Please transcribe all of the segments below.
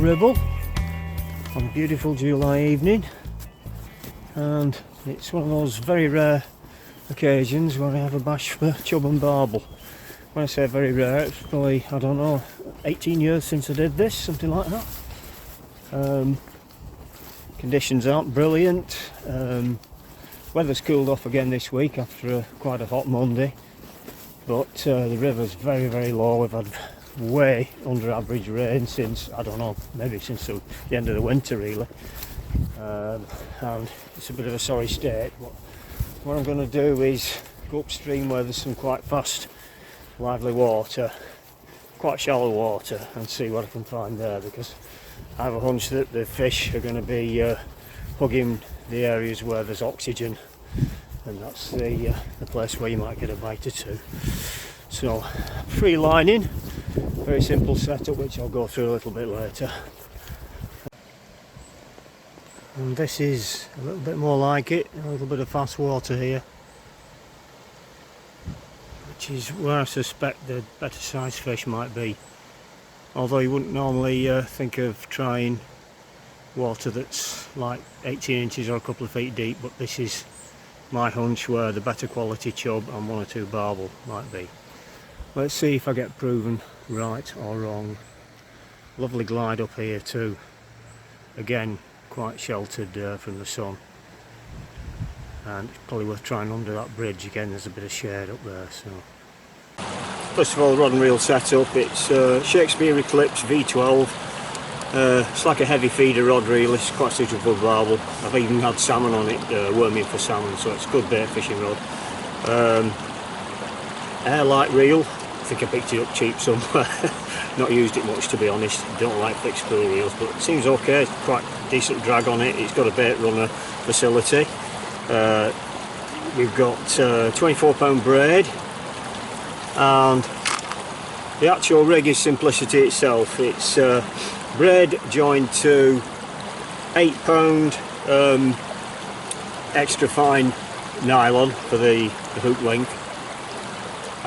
Ribble on a beautiful July evening, and it's one of those very rare occasions where I have a bash for chub and barbel. When I say very rare, it's probably, I don't know, 18 years since I did this, something like that. Conditions aren't brilliant. Weather's cooled off again this week after quite a hot Monday, but the river's very, very low. We've had way under average rain since, I don't know, maybe since the end of the winter really, and it's a bit of a sorry state. But what I'm going to do is go upstream where there's some quite fast, lively water, quite shallow water, and see what I can find there, because I have a hunch that the fish are going to be hugging the areas where there's oxygen, and that's the place where you might get a bite or two. So, free lining, very simple setup which I'll go through a little bit later. And this is a little bit more like it, a little bit of fast water here, which is where I suspect the better sized fish might be. Although you wouldn't normally think of trying water that's like 18 inches or a couple of feet deep, but this is my hunch where the better quality chub and one or two barbel might be. Let's see if I get proven right or wrong. Lovely glide up here too. Again, quite sheltered from the sun. And it's probably worth trying under that bridge. Again, there's a bit of shade up there. So, first of all, the rod and reel setup. It's Shakespeare Eclipse V12. It's like a heavy feeder rod reel. It's quite suitable for barbel. I've even had salmon on it, worming for salmon, so it's a good bait fishing rod. Airlight reel. I think I picked it up cheap somewhere. Not used it much, to be honest. Don't like fixed spool reels, but it seems okay. It's quite decent drag on it. It's got a bait runner facility. We've got 24-pound braid, and the actual rig is simplicity itself. It's braid joined to 8-pound extra fine nylon for the hook length,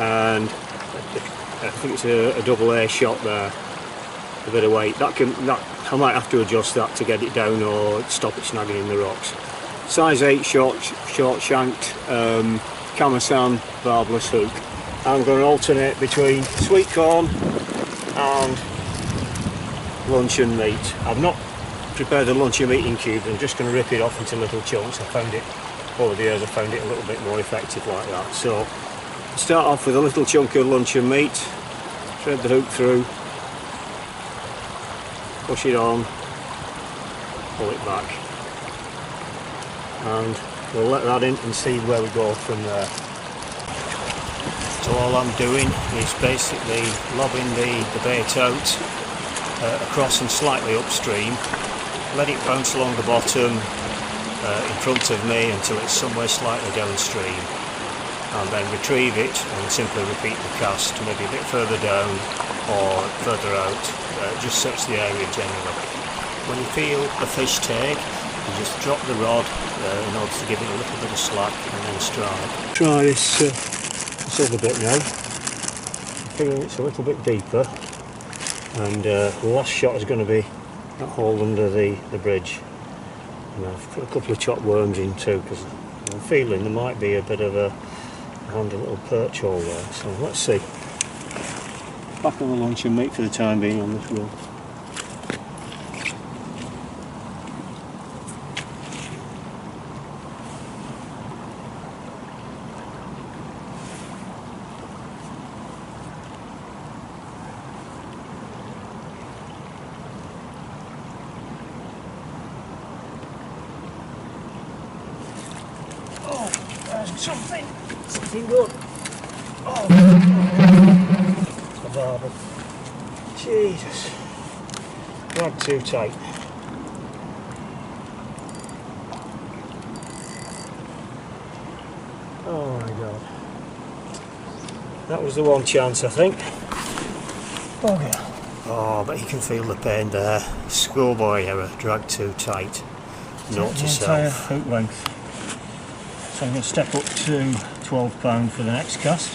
and I think it's a double A shot there, a bit of weight. I might have to adjust that to get it down or stop it snagging in the rocks. Size 8 short shanked Camasan barbless hook. I'm going to alternate between sweet corn and luncheon meat. I've not prepared a luncheon meat in cubes. I'm just going to rip it off into little chunks. I found it over the years. I found it a little bit more effective like that. So start off with a little chunk of luncheon meat. Thread the hook through. Push it on. Pull it back. And we'll let that in and see where we go from there. So all I'm doing is basically lobbing the bait out across and slightly upstream, let it bounce along the bottom in front of me until it's somewhere slightly downstream, and then retrieve it and simply repeat the cast maybe a bit further down or further out. Just search the area generally. When you feel the fish take, you just drop the rod in order to give it a little bit of slack and then strike. Try this other bit now. I'm feeling it's a little bit deeper, and the last shot is going to be that hole under the bridge. And I've put a couple of chopped worms in too, because I'm feeling there might be a bit of a handy little perch hole there. So let's see. Back on the luncheon meat for the time being on this reel. Something good. Oh, it's a barbel. Jesus. Not too tight. Oh my god. That was the one chance, I think. Oh yeah. Oh, but you can feel the pain there. Schoolboy error, dragged too tight. Note to self. Hook length. So I'm going to step up to 12 pound for the next cast.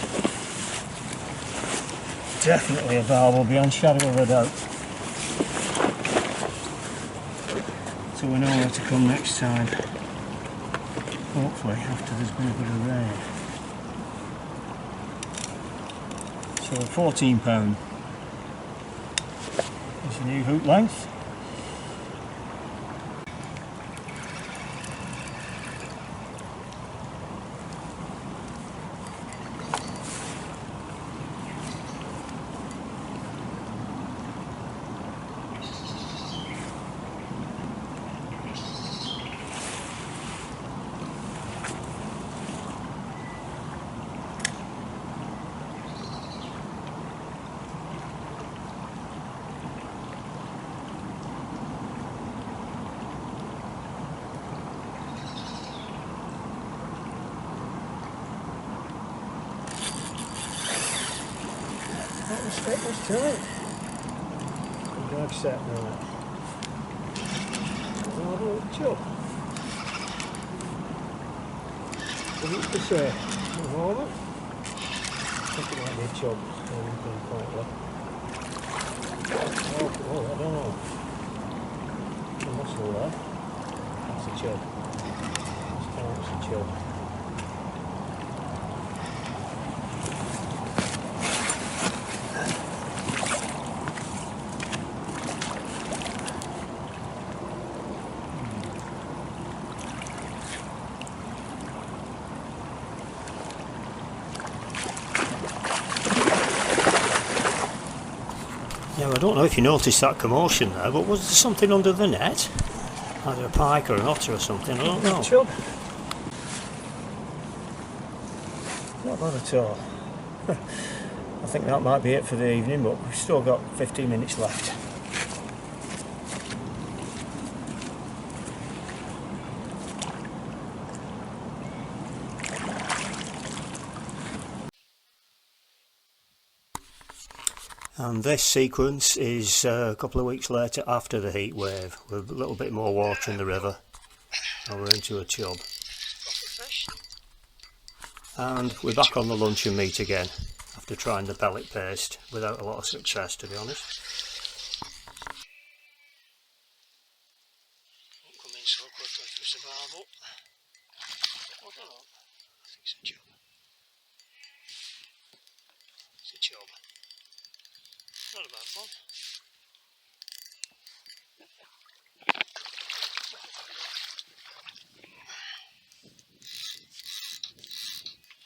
Definitely a barbel beyond shadow of a doubt. so we know where to come next time. Hopefully after there's been a bit of rain. So £14 is the new hook length. Let's try it. The drag set now. Oh, chub. What to say? At the moment, I think it might be a chub. Oh, I don't know. The muscle there. That's a chub. Let's tell it's a chub. Yeah, I don't know if you noticed that commotion there, but was there something under the net? Either a pike or an otter or something, I don't know. Chub. Not bad at all. I think that might be it for the evening, but we've still got 15 minutes left. And this sequence is a couple of weeks later after the heat wave, with a little bit more water in the river, and we're into a chub. And we're back on the luncheon meat again, after trying the pellet paste, without a lot of success, to be honest. Won't come in so quickly if it's a barbel. I don't know, I think it's a chub. It's a chub. Not a bad one.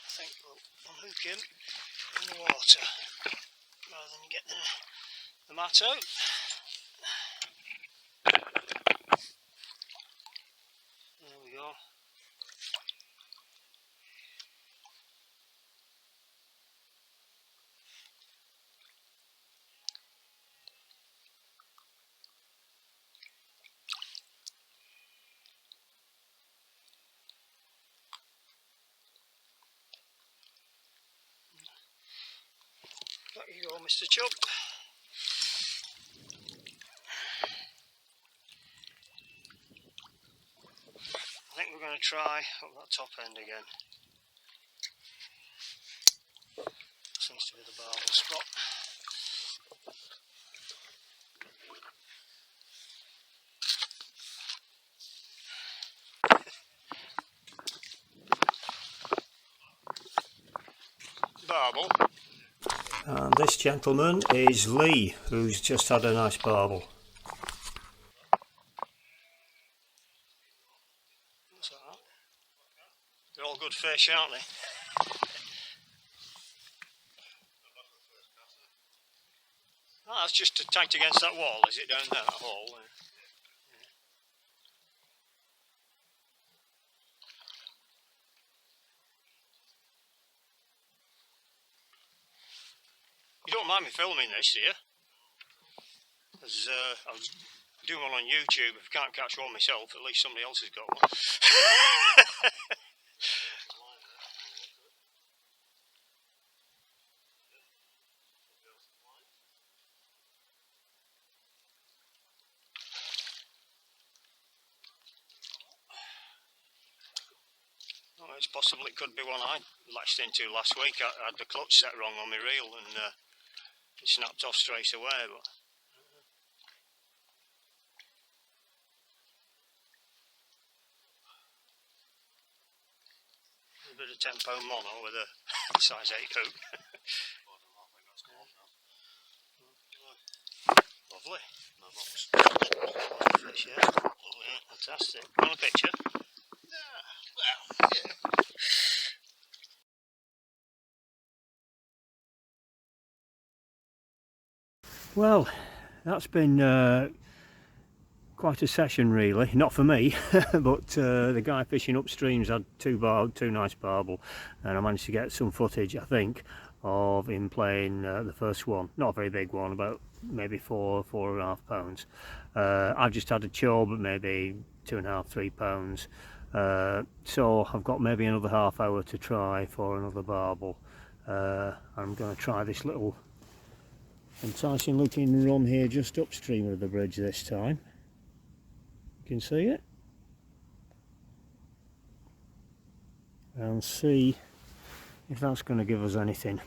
I think we'll unhook him in the water rather than get the mat out. There we go. Back you go, Mr. Chub. I think we're going to try up that top end again. Seems to be the barbel spot. Barbel. And this gentleman is Lee, who's just had a nice barbel. What's that? They're all good fish, aren't they? Oh, that's just tagged against that wall, is it, down there, that hole? Yeah. You don't mind me filming this, do you? As I was doing one on YouTube. If I can't catch one myself, at least somebody else has got one. Oh, it's possible it could be one I latched into last week. I had the clutch set wrong on my reel and it snapped off straight away. But bit of £10 mono with a size 8 hook. Lovely. Fish, yeah. Lovely, fantastic. Want a picture? Well, yeah. Well, that's been quite a session really. Not for me, but the guy fishing upstream's had two nice barbel, and I managed to get some footage, I think, of him playing the first one. Not a very big one, about maybe 4.5 pounds. I've just had a chub, maybe 2.5, 3 pounds. So I've got maybe another half hour to try for another barbel. I'm going to try this little enticing looking run here just upstream of the bridge this time. You can see it. And see if that's going to give us anything.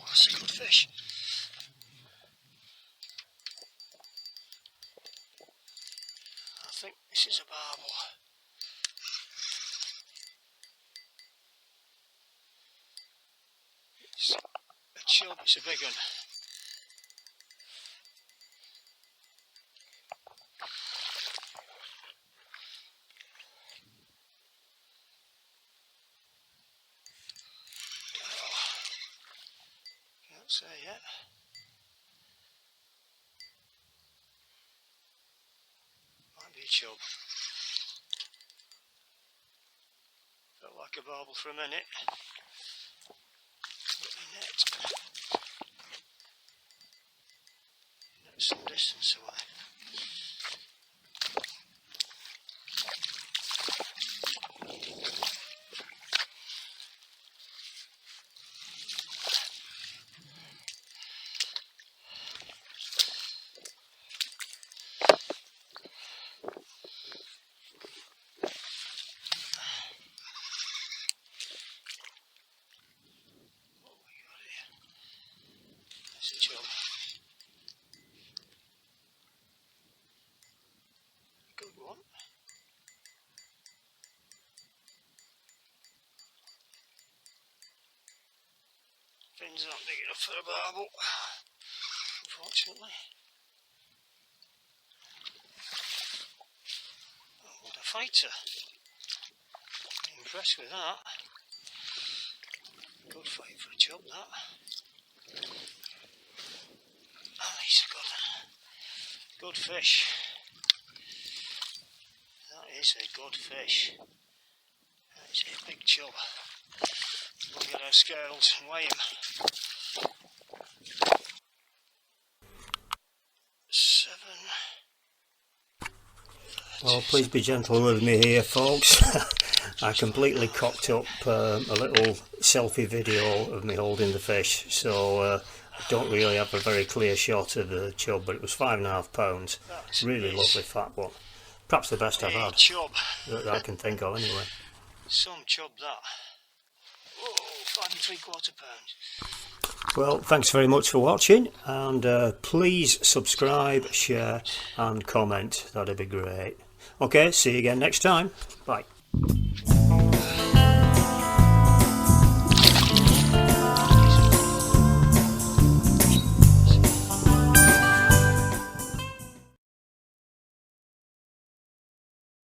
That's a good fish. I think this is a barbel. It's a chub, it's a big one. Can't say yet. Might be a chub. Felt like a barbel for a minute. But the net's some distance away. Good one. Fins aren't big enough for a barbel, unfortunately. Oh, what a fighter. I'm impressed with that. Good fight for a chub, that. Oh, he's a good fish. That is a good fish. That's a big chub. We'll get our scales and weigh him. 7. Oh, please be gentle with me here, folks. I completely cocked up a little selfie video of me holding the fish, so I don't really have a very clear shot of the chub, but it was 5.5 pounds. Really lovely fat one. Perhaps the best I've had chub that I can think of anyway. Some chub that. Oh, 5 3/4 pounds. Well, thanks very much for watching, and please subscribe, share and comment. That'd be great. Okay, see you again next time. Bye.